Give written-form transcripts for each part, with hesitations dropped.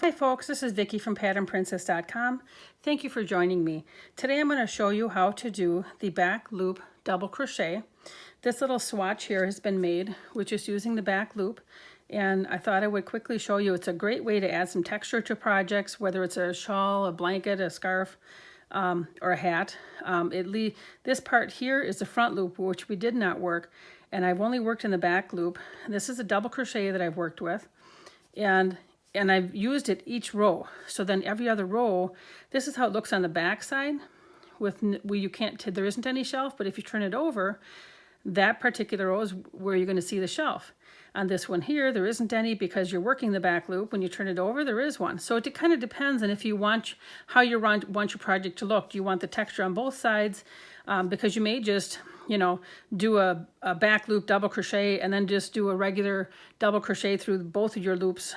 Hi folks, this is Vicky from patternprincess.com. Thank you for joining me. Today I'm going to show you how to do the back loop double crochet. This little swatch here has been made, which is using the back loop, and I thought I would quickly show you. It's a great way to add some texture to projects, whether it's a shawl, a blanket, a scarf, or a hat. This part here is the front loop, which we did not work, and I've only worked in the back loop. This is a double crochet that I've worked with, and I've used it each row. So then every other row, this is how it looks on the back side. There isn't any shelf, but if you turn it over, that particular row is where you're going to see the shelf. On this one here, there isn't any because you're working the back loop. When you turn it over, there is one. So it kind of depends on if you want, how you want your project to look. Do you want the texture on both sides? Because you may just, do a back loop double crochet and then just do a regular double crochet through both of your loops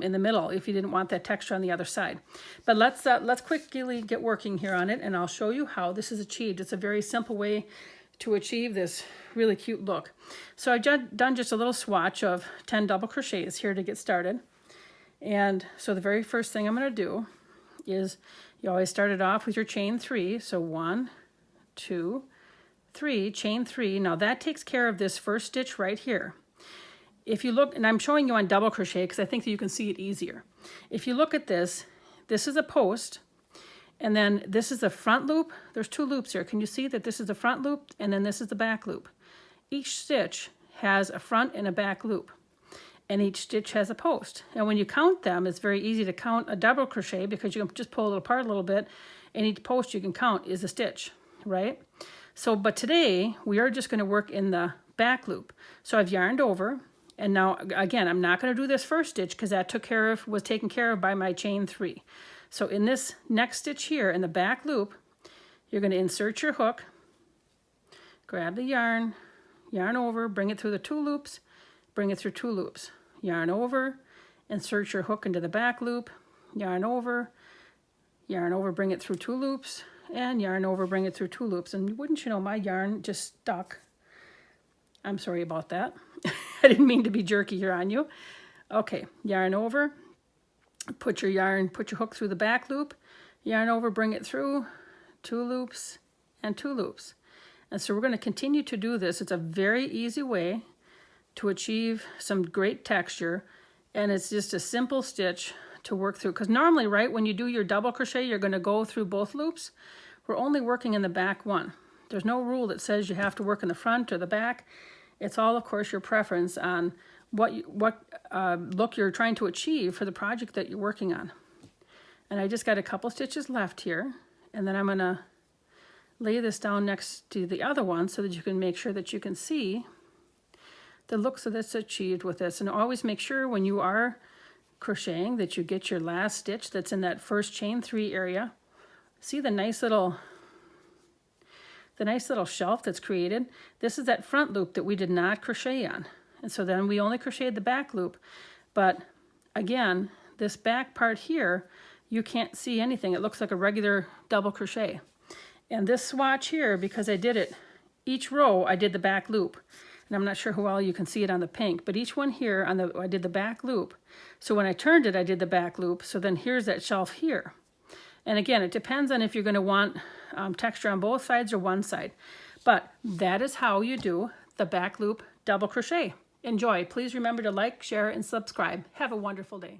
in the middle if you didn't want that texture on the other side. But let's quickly get working here on it, and I'll show you how this is achieved. It's a very simple way to achieve this really cute look. So I've done just a little swatch of 10 double crochets here to get started. And so the very first thing I'm going to do is you always start it off with your chain 3. So 1, 2, 3, chain 3. Now that takes care of this first stitch right here. If you look, and I'm showing you on double crochet because I think that you can see it easier. If you look at this, this is a post, and then this is the front loop. There's 2 loops here. Can you see that this is the front loop and then this is the back loop? Each stitch has a front and a back loop, and each stitch has a post. And when you count them, it's very easy to count a double crochet because you can just pull it apart a little bit, and each post you can count is a stitch, right? So, but today we are just going to work in the back loop. So I've yarned over, and now again, I'm not going to do this first stitch because that was taken care of by my chain 3. So in this next stitch here in the back loop, you're going to insert your hook, grab the yarn, yarn over, bring it through the 2 loops, bring it through 2 loops, yarn over, insert your hook into the back loop, yarn over, bring it through 2 loops, and yarn over, bring it through 2 loops. And wouldn't you know, my yarn just stuck. I'm sorry about that. I didn't mean to be jerky here on you. Okay, yarn over, put your hook through the back loop, yarn over, bring it through 2 loops and 2 loops. And so we're going to continue to do this. It's a very easy way to achieve some great texture, and it's just a simple stitch to work through. Because normally, right, when you do your double crochet, you're going to go through both loops. We're only working in the back one. There's no rule that says you have to work in the front or the back. It's all, of course, your preference on what look you're trying to achieve for the project that you're working on. And I just got a couple stitches left here, and then I'm going to lay this down next to the other one so that you can make sure that you can see the looks that's achieved with this. And always make sure when you are crocheting that you get your last stitch that's in that first chain 3 area. See the nice little shelf that's created? This is that front loop that we did not crochet on. And so then we only crocheted the back loop. But again, this back part here, you can't see anything. It looks like a regular double crochet. And this swatch here, because I did it, each row I did the back loop. And I'm not sure how well you can see it on the pink, but each one here I did the back loop. So when I turned it, I did the back loop. So then here's that shelf here. And again, it depends on if you're going to want texture on both sides or one side. But that is how you do the back loop double crochet. Enjoy. Please remember to like, share, and subscribe. Have a wonderful day.